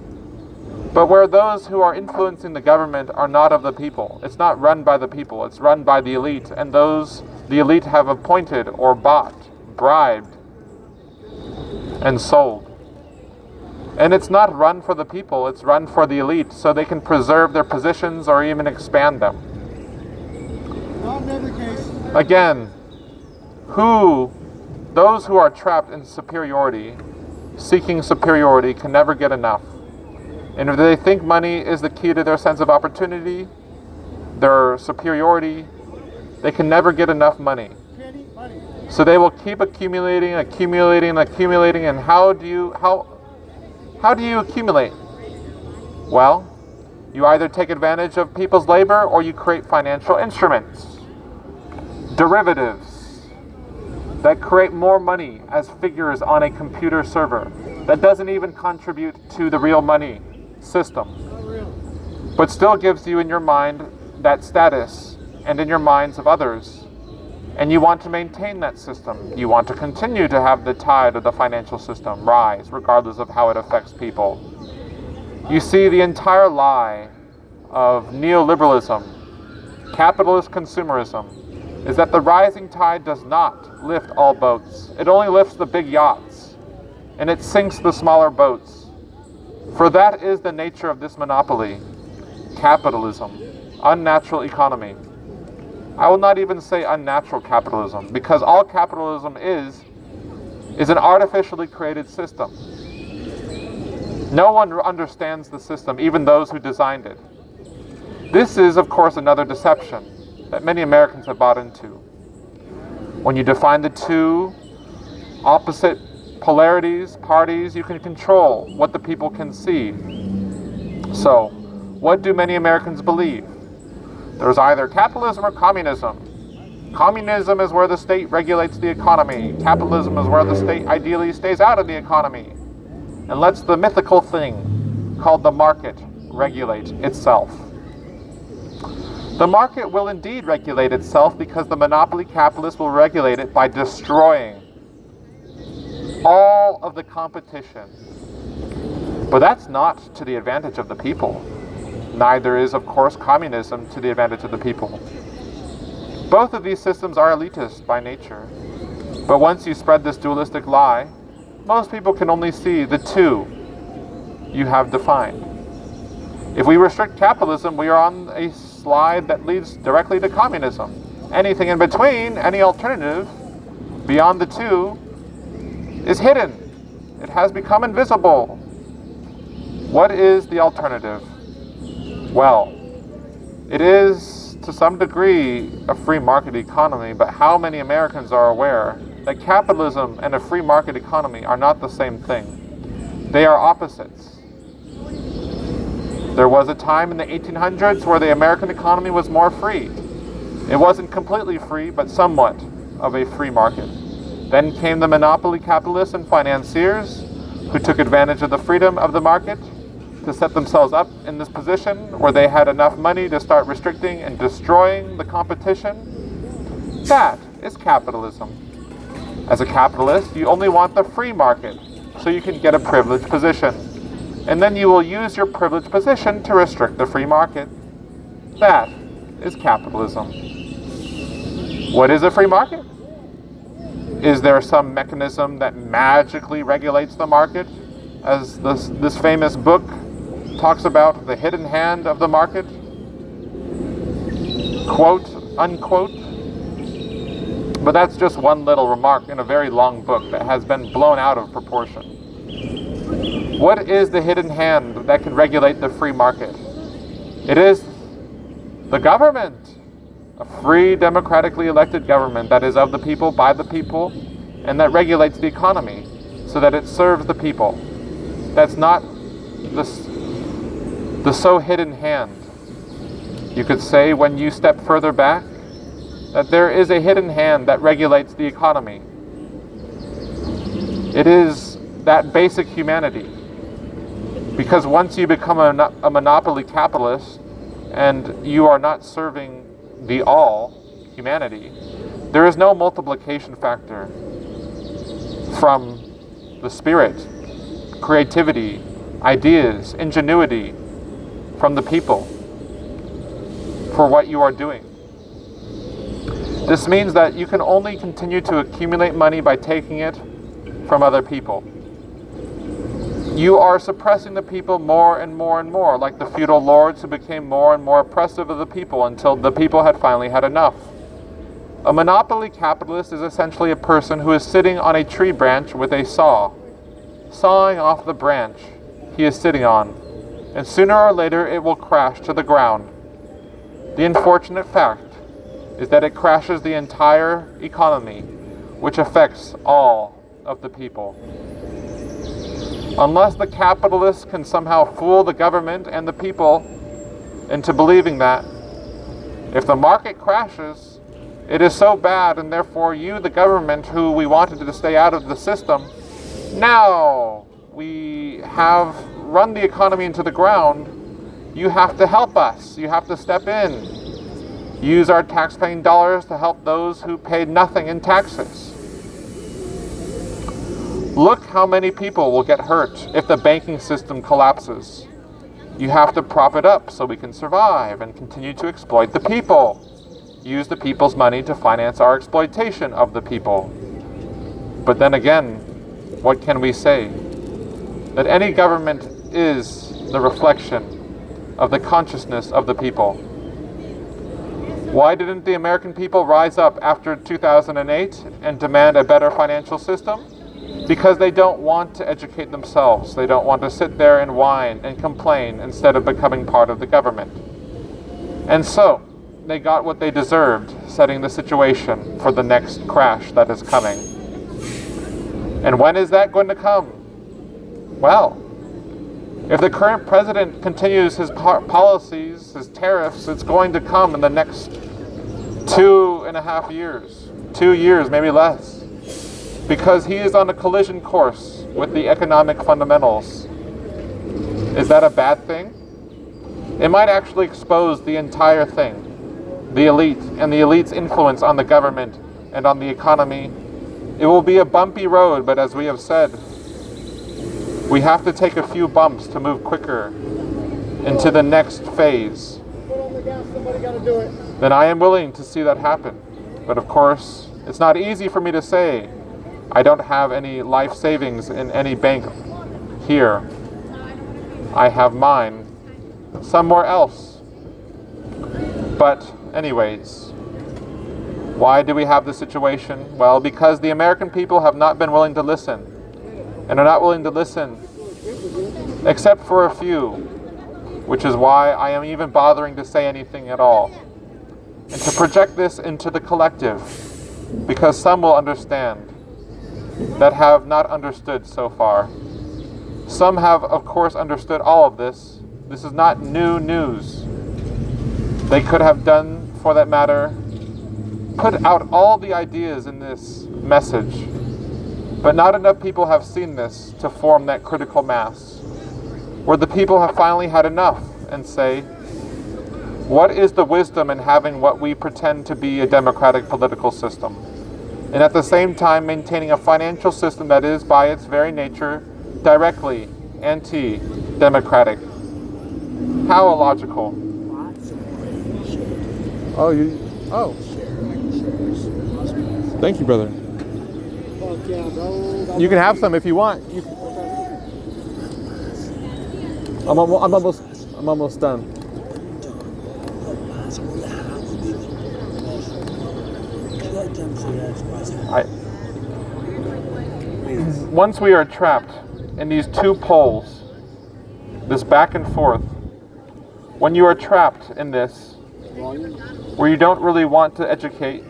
but where those who are influencing the government are not of the people. It's not run by the people, it's run by the elite, and those the elite have appointed or bought, bribed, and sold. And it's not run for the people, it's run for the elite so they can preserve their positions or even expand them. Not in every case. Again, those who are trapped in superiority, seeking superiority, can never get enough. And if they think money is the key to their sense of opportunity, their superiority, they can never get enough money. Penny, money. So they will keep accumulating, and how do you accumulate? Well, you either take advantage of people's labor or you create financial instruments, derivatives, that create more money as figures on a computer server that doesn't even contribute to the real money system, Not real. but still gives you in your mind that status and in your minds of others And you want to maintain that system. You want to continue to have the tide of the financial system rise, regardless of how it affects people. You see, the entire lie of neoliberalism, capitalist consumerism, is that the rising tide does not lift all boats. It only lifts the big yachts, and it sinks the smaller boats. For that is the nature of this monopoly, capitalism, unnatural economy. I will not even say unnatural capitalism, because all capitalism is an artificially created system. No one understands the system, even those who designed it. This is, of course, another deception that many Americans have bought into. When you define the two opposite polarities, parties, you can control what the people can see. So, what do many Americans believe? There's either capitalism or communism. Communism is where the state regulates the economy. Capitalism is where the state ideally stays out of the economy and lets the mythical thing called the market regulate itself. The market will indeed regulate itself because the monopoly capitalist will regulate it by destroying all of the competition. But that's not to the advantage of the people. Neither is, of course, communism to the advantage of the people. Both of these systems are elitist by nature. But once you spread this dualistic lie, most people can only see the two you have defined. If we restrict capitalism, we are on a slide that leads directly to communism. Anything in between, any alternative beyond the two, is hidden. It has become invisible. What is the alternative? Well, it is to some degree a free market economy, but how many Americans are aware that capitalism and a free market economy are not the same thing? They are opposites. There was a time in the 1800s where the American economy was more free. It wasn't completely free, but somewhat of a free market. Then came the monopoly capitalists and financiers who took advantage of the freedom of the market to set themselves up in this position where they had enough money to start restricting and destroying the competition. That is capitalism. As a capitalist, you only want the free market so you can get a privileged position. And then you will use your privileged position to restrict the free market. That is capitalism. What is a free market? Is there some mechanism that magically regulates the market, as this famous book talks about, the hidden hand of the market? Quote, unquote. But that's just one little remark in a very long book that has been blown out of proportion. What is the hidden hand that can regulate the free market? It is the government. A free, democratically elected government that is of the people, by the people, and that regulates the economy so that it serves the people. That's not the so hidden hand. You could say, when you step further back, that there is a hidden hand that regulates the economy. It is that basic humanity. Because once you become a monopoly capitalist and you are not serving the all, humanity, there is no multiplication factor from the spirit, creativity, ideas, ingenuity from the people for what you are doing. This means that you can only continue to accumulate money by taking it from other people. You are suppressing the people more and more and more, like the feudal lords who became more and more oppressive of the people until the people had finally had enough. A monopoly capitalist is essentially a person who is sitting on a tree branch with a saw, sawing off the branch he is sitting on, and sooner or later it will crash to the ground. The unfortunate fact is that it crashes the entire economy, which affects all of the people. Unless the capitalists can somehow fool the government and the people into believing that if the market crashes, it is so bad, and therefore you, the government, who we wanted to stay out of the system, now we have run the economy into the ground, you have to help us, you have to step in. use our tax-paying dollars to help those who paid nothing in taxes. Look how many people will get hurt if the banking system collapses. You have to prop it up so we can survive and continue to exploit the people. Use the people's money to finance our exploitation of the people. But then again, what can we say? That any government is the reflection of the consciousness of the people. Why didn't the American people rise up after 2008 and demand a better financial system? Because they don't want to educate themselves. They don't want to sit there and whine and complain instead of becoming part of the government. And so, they got what they deserved, setting the situation for the next crash that is coming. And when is that going to come? Well, if the current president continues his policies, his tariffs, it's going to come in the next 2.5 years. 2 years, maybe less. Because he is on a collision course with the economic fundamentals. Is that a bad thing? It might actually expose the entire thing, the elite, and the elite's influence on the government and on the economy. It will be a bumpy road, but as we have said, we have to take a few bumps to move quicker into the next phase. Put on the gas, somebody got to do it. Then I am willing to see that happen. But of course, it's not easy for me to say. I don't have any life savings in any bank here. I have mine somewhere else. But anyways, why do we have this situation? Well, because the American people have not been willing to listen. And are not willing to listen except for a few, which is why I am even bothering to say anything at all. And to project this into the collective, because some will understand that have not understood so far. Some have, of course, understood all of this. This is not new news. They could have done, for that matter, put out all the ideas in this message, but not enough people have seen this to form that critical mass, where the people have finally had enough and say, what is the wisdom in having what we pretend to be a democratic political system? And at the same time maintaining a financial system that is, by its very nature, directly anti-democratic. How illogical. Oh. Thank you, brother. Fuck yeah, bro. You can have some if you want. I'm almost done. Once we are trapped in these two poles, this back and forth, when you are trapped in this, where you don't really want to educate,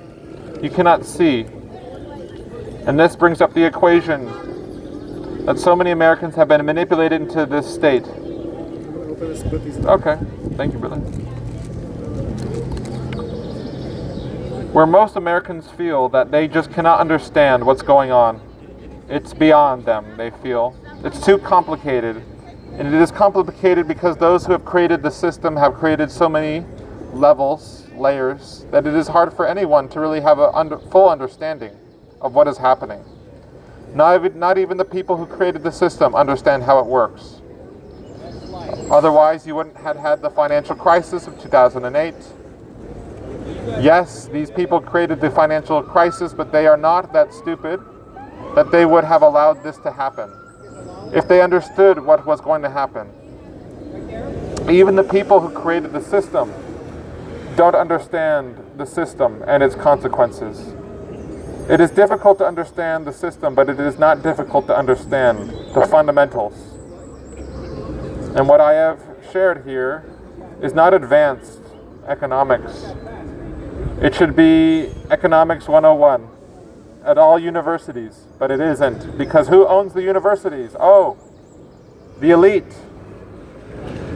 you cannot see. And this brings up the equation that so many Americans have been manipulated into this state. Okay, thank you, brother. Where most Americans feel that they just cannot understand what's going on. It's beyond them, they feel. It's too complicated. And it is complicated because those who have created the system have created so many levels, layers, that it is hard for anyone to really have a full understanding of what is happening. Not even the people who created the system understand how it works. Otherwise, you wouldn't have had the financial crisis of 2008. Yes, these people created the financial crisis, but they are not that stupid that they would have allowed this to happen if they understood what was going to happen. Even the people who created the system don't understand the system and its consequences. It is difficult to understand the system, but it is not difficult to understand the fundamentals. And what I have shared here is not advanced economics. It should be Economics 101 at all universities, but it isn't, because who owns the universities? Oh, the elite.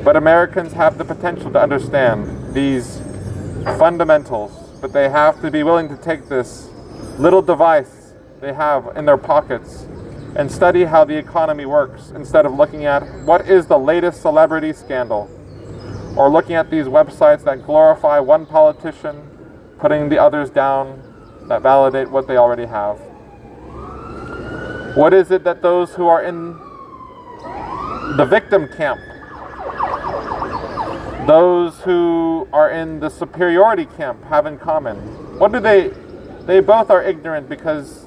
But Americans have the potential to understand these fundamentals, but they have to be willing to take this little device they have in their pockets and study how the economy works instead of looking at what is the latest celebrity scandal. or looking at these websites that glorify one politician, putting the others down, that validate what they already have? What is it that those who are in the victim camp, those who are in the superiority camp, have in common? What do they both are ignorant because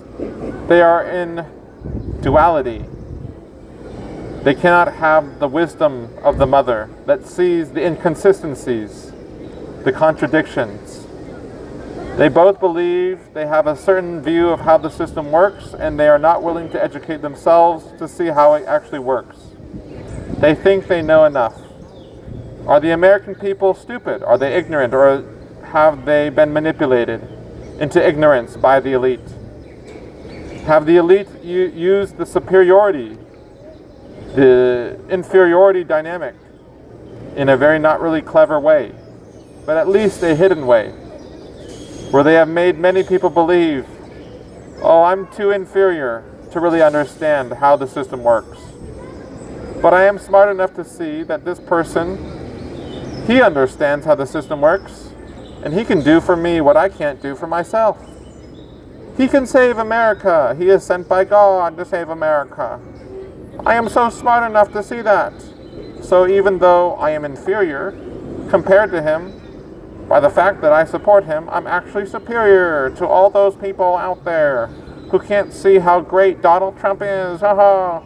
they are in duality. They cannot have the wisdom of the mother that sees the inconsistencies, the contradictions. They both believe they have a certain view of how the system works, and they are not willing to educate themselves to see how it actually works. They think they know enough. Are the American people stupid? Are they ignorant? Or have they been manipulated into ignorance by the elite? Have the elite used the superiority, the inferiority dynamic in a very not really clever way, but at least a hidden way, where they have made many people believe, oh, I'm too inferior to really understand how the system works. But I am smart enough to see that this person, he understands how the system works, and he can do for me what I can't do for myself. He can save America. He is sent by God to save America. I am so smart enough to see that. So even though I am inferior compared to him, by the fact that I support him, I'm actually superior to all those people out there who can't see how great Donald Trump is. Haha.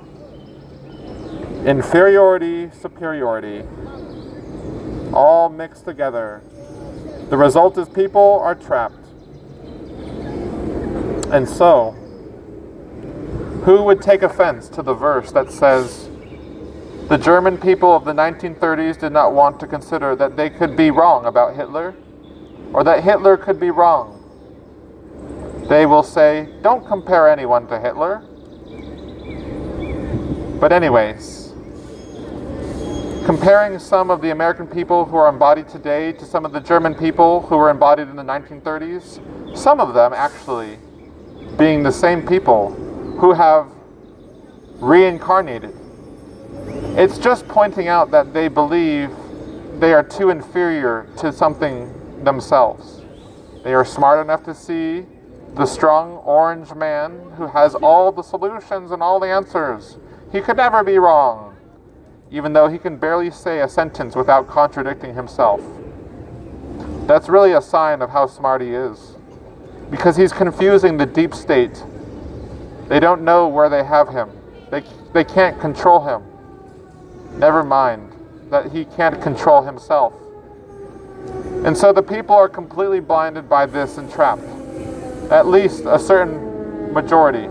Inferiority, superiority, all mixed together. The result is people are trapped. And so, who would take offense to the verse that says, the German people of the 1930s did not want to consider that they could be wrong about Hitler, or that Hitler could be wrong? They will say, don't compare anyone to Hitler. But anyways, comparing some of the American people who are embodied today to some of the German people who were embodied in the 1930s, some of them actually being the same people who have reincarnated. It's just pointing out that they believe they are too inferior to something themselves. They are smart enough to see the strong orange man who has all the solutions and all the answers. He could never be wrong, even though he can barely say a sentence without contradicting himself. That's really a sign of how smart he is, because he's confusing the deep state. They don't know where they have him. They can't control him. Never mind that he can't control himself. And so the people are completely blinded by this and trapped. At least a certain majority.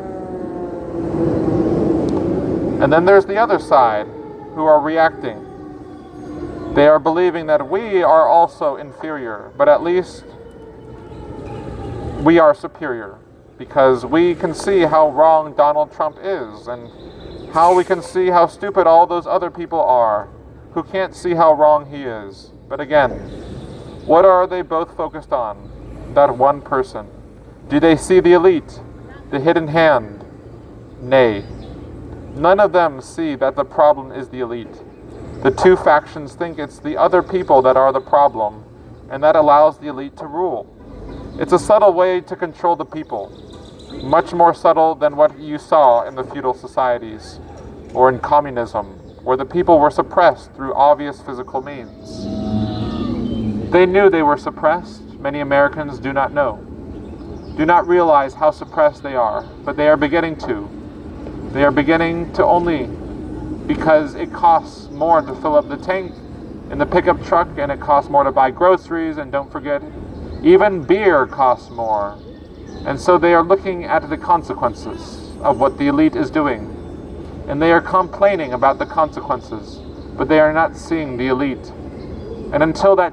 And then there's the other side who are reacting. They are believing that we are also inferior, but at least we are superior, because we can see how wrong Donald Trump is, and how we can see how stupid all those other people are who can't see how wrong he is. But again, what are they both focused on? That one person. Do they see the elite, the hidden hand? Nay. None of them see that the problem is the elite. The two factions think it's the other people that are the problem, and that allows the elite to rule. It's a subtle way to control the people, much more subtle than what you saw in the feudal societies or in communism, where the people were suppressed through obvious physical means. They knew they were suppressed. Many Americans do not know, do not realize how suppressed they are, but they are beginning to. They are beginning to only because it costs more to fill up the tank in the pickup truck, and it costs more to buy groceries, and don't forget, even beer costs more. And so they are looking at the consequences of what the elite is doing. And they are complaining about the consequences, but they are not seeing the elite. And until that